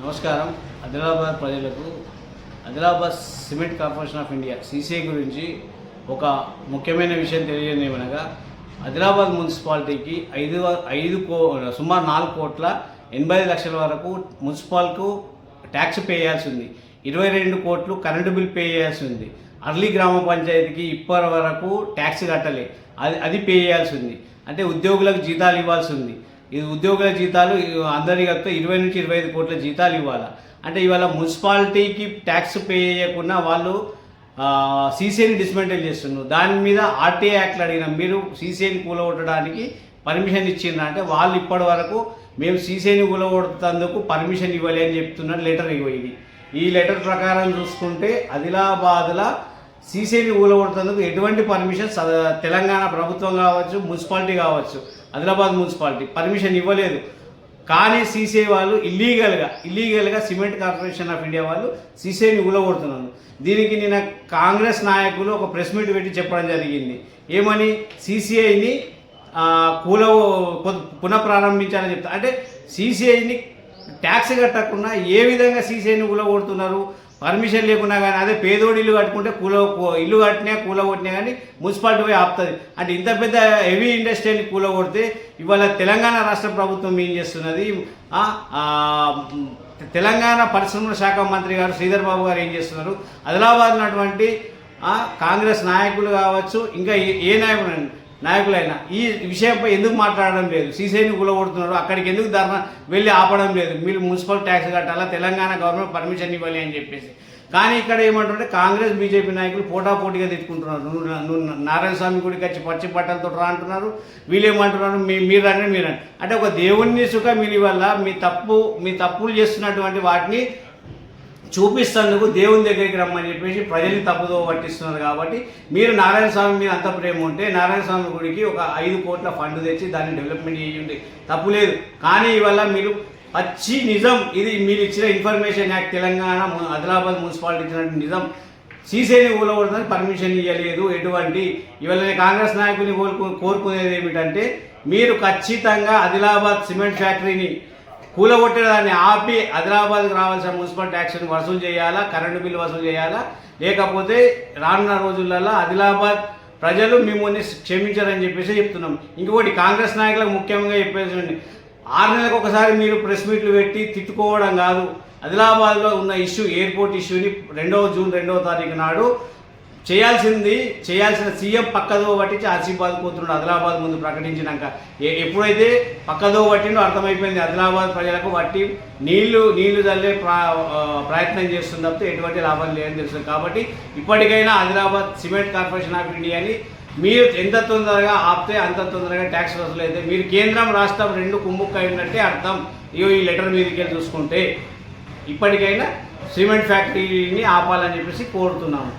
నమస్కారం. ఆదిలాబాద్ ప్రజలకు Adilabad cement corporation of India CCI గురించి ఒక ముఖ్యమైన విషయం తెలియనివనగా ఆదిలాబాద్ మున్సిపాలిటీకి సుమారు 4,80,00,000 వరకు మున్సిపాల్కు ట్యాక్స్ పే చేయాల్సి ఉంది. 22 కోట్లు కరెంటు బిల్ పే చేయాల్సి ఉంది. అర్లీ గ్రామ పంచాయతీకి ఇప్పటి వరకు ట్యాక్స్ కట్టలే, అది పే చేయాల్సి ఉంది. అంటే ఉద్యోగులకు జీతాలు ఇవ్వాల్సి ఉంది. ఇది ఉద్యోగుల జీతాలు అందరికీ 20 నుంచి 25 కోట్ల జీతాలు ఇవ్వాలి. అంటే ఇవాళ మున్సిపాలిటీకి ట్యాక్స్ పే చేయకుండా వాళ్ళు సీసీఐని డిస్మెంటల్ చేస్తున్నారు. దాని మీద ఆర్టీఐ యాక్ట్లు అడిగినాం, మీరు సీసీఐని కూలగొట్టడానికి పర్మిషన్ ఇచ్చిండ్రు అంటే వాళ్ళు ఇప్పటి వరకు మేము సీసీఐని కూలగొట్టేందుకు పర్మిషన్ ఇవ్వాలి అని చెప్తున్నారు. లెటర్ ఇవ్వాలి. ఈ లెటర్ ప్రకారం చూసుకుంటే ఆదిలాబాద్లో సీసీఐని కూలగొట్టేందుకు ఎటువంటి పర్మిషన్ తెలంగాణ ప్రభుత్వం కావచ్చు, మున్సిపాలిటీ కావచ్చు, ఆదిలాబాద్ మున్సిపాలిటీ పర్మిషన్ ఇవ్వలేదు. కానీ సీసీఐ వాళ్ళు ఇల్లీగల్గా సిమెంట్ కార్పొరేషన్ ఆఫ్ ఇండియా వాళ్ళు సీసీఐని కూలగొడుతున్నారు. దీనికి నిన్న కాంగ్రెస్ నాయకులు ఒక ప్రెస్ మీట్ పెట్టి చెప్పడం జరిగింది. ఏమని? సీసీఐని పునఃప్రారంభించాలని చెప్తారు. అంటే సీసీఐని ట్యాక్స్ కట్టకుండా ఏ విధంగా సీసీఐని కూలగొడుతున్నారు? పర్మిషన్ లేకున్నా కానీ అదే పేదోడు ఇల్లు కట్టుకుంటే ఇల్లు కట్టినా కూలగొట్టినా కానీ మున్సిపాలిటీ పోయి ఆపుతుంది. అంటే ఇంత పెద్ద హెవీ ఇండస్ట్రీని కూలగొడితే ఇవాళ తెలంగాణ రాష్ట్ర ప్రభుత్వం ఏం చేస్తున్నది? తెలంగాణ పరిశ్రమల శాఖ మంత్రి గారు శ్రీధర్ బాబు గారు ఏం చేస్తున్నారు? ఆదిలాబాద్ ఉన్నటువంటి కాంగ్రెస్ నాయకులు కావచ్చు, ఇంకా ఏ నాయకులైనా ఈ విషయంపై ఎందుకు మాట్లాడడం లేదు? సీసీఐని కూలగొడుతున్నారు, అక్కడికి ఎందుకు ధర్నా వెళ్ళి ఆపడం లేదు? మీరు మున్సిపల్ ట్యాక్స్ కట్టాలా, తెలంగాణ గవర్నమెంట్ పర్మిషన్ ఇవ్వాలి అని చెప్పేసి. కానీ ఇక్కడ ఏమంటుంటే కాంగ్రెస్ బీజేపీ నాయకులు పోటాపోటీగా తిట్టుకుంటున్నారు. నువ్వు నారాయణ స్వామి గుడికి వచ్చి పచ్చి బట్టలతో రా అంటున్నారు, వీళ్ళు ఏమంటున్నారు మీరు రండి. అంటే ఒక దేవుణ్ణి సుఖ మీరు వల్ల మీ తప్పులు చేస్తున్నటువంటి వాటిని చూపిస్తేందుకు దేవుని దగ్గరికి రమ్మని చెప్పేసి ప్రజల్ని తప్పుదో పట్టిస్తున్నారు. కాబట్టి మీరు నారాయణ స్వామి మీద అంత ప్రేమ ఉంటే నారాయణ స్వామి గుడికి ఒక 5 కోట్ల ఫండ్ తెచ్చి దాన్ని డెవలప్మెంట్ చేయండి, తప్పు లేదు. కానీ ఇవల్ల మీరు పచ్చి నిజం, ఇది మీరు ఇచ్చిన information act Telangana Adilabad municipality ఇచ్చినట్టు నిజం. సీసీఐని కూలగొడడానికి పర్మిషన్ ఇవ్వలేదు. ఎటువంటి ఇవాళ కాంగ్రెస్ నాయకుని కోరుకునేది ఏమిటంటే మీరు ఖచ్చితంగా ఆదిలాబాద్ సిమెంట్ ఫ్యాక్టరీని కూలగొట్టేదాన్ని ఆపి ఆదిలాబాద్కి రావాల్సిన మున్సిపల్ ట్యాక్స్ని వసూలు చేయాలా, కరెంటు బిల్లు వసూలు చేయాలా, లేకపోతే రానున్న రోజులలో ఆదిలాబాద్ ప్రజలు మిమ్మల్ని క్షమించారని చెప్పేసి చెప్తున్నాం. ఇంకొకటి కాంగ్రెస్ నాయకులకు ముఖ్యంగా చెప్పేసి 6 నెలలకు ఒకసారి మీరు ప్రెస్ మీట్లు పెట్టి తిట్టుకోవడం కాదు. ఆదిలాబాద్లో ఉన్న ఎయిర్పోర్ట్ ఇష్యూని జూన్ 2వ తారీఖు నాడు చేయాల్సిన సీఎం పక్కదో పట్టించి ఆసిఫాబాద్ పోతున్నాడు. ఆదిలాబాద్ ముందు ప్రకటించినాక ఎప్పుడైతే పక్కదో పట్టిండో అర్థమైపోయింది ఆదిలాబాద్ ప్రజలకు బట్టి నీళ్లు చల్లే ప్రయత్నం చేస్తుంది తప్పితే ఎటువంటి లాభం లేదని తెలుస్తుంది. కాబట్టి ఇప్పటికైనా ఆదిలాబాద్ సిమెంట్ కార్పొరేషన్ ఆఫ్ ఇండియాని మీరు ఎంత తొందరగా ఆపితే అంత తొందరగా ట్యాక్స్ వసూలు అయితే మీరు కేంద్రం రాష్ట్రం 2 కుమ్ముక్క అయినట్టే అర్థం. ఈ లెటర్ మీదకి వెళ్ళి చూసుకుంటే ఇప్పటికైనా సిమెంట్ ఫ్యాక్టరీని ఆపాలని చెప్పేసి కోరుతున్నాము.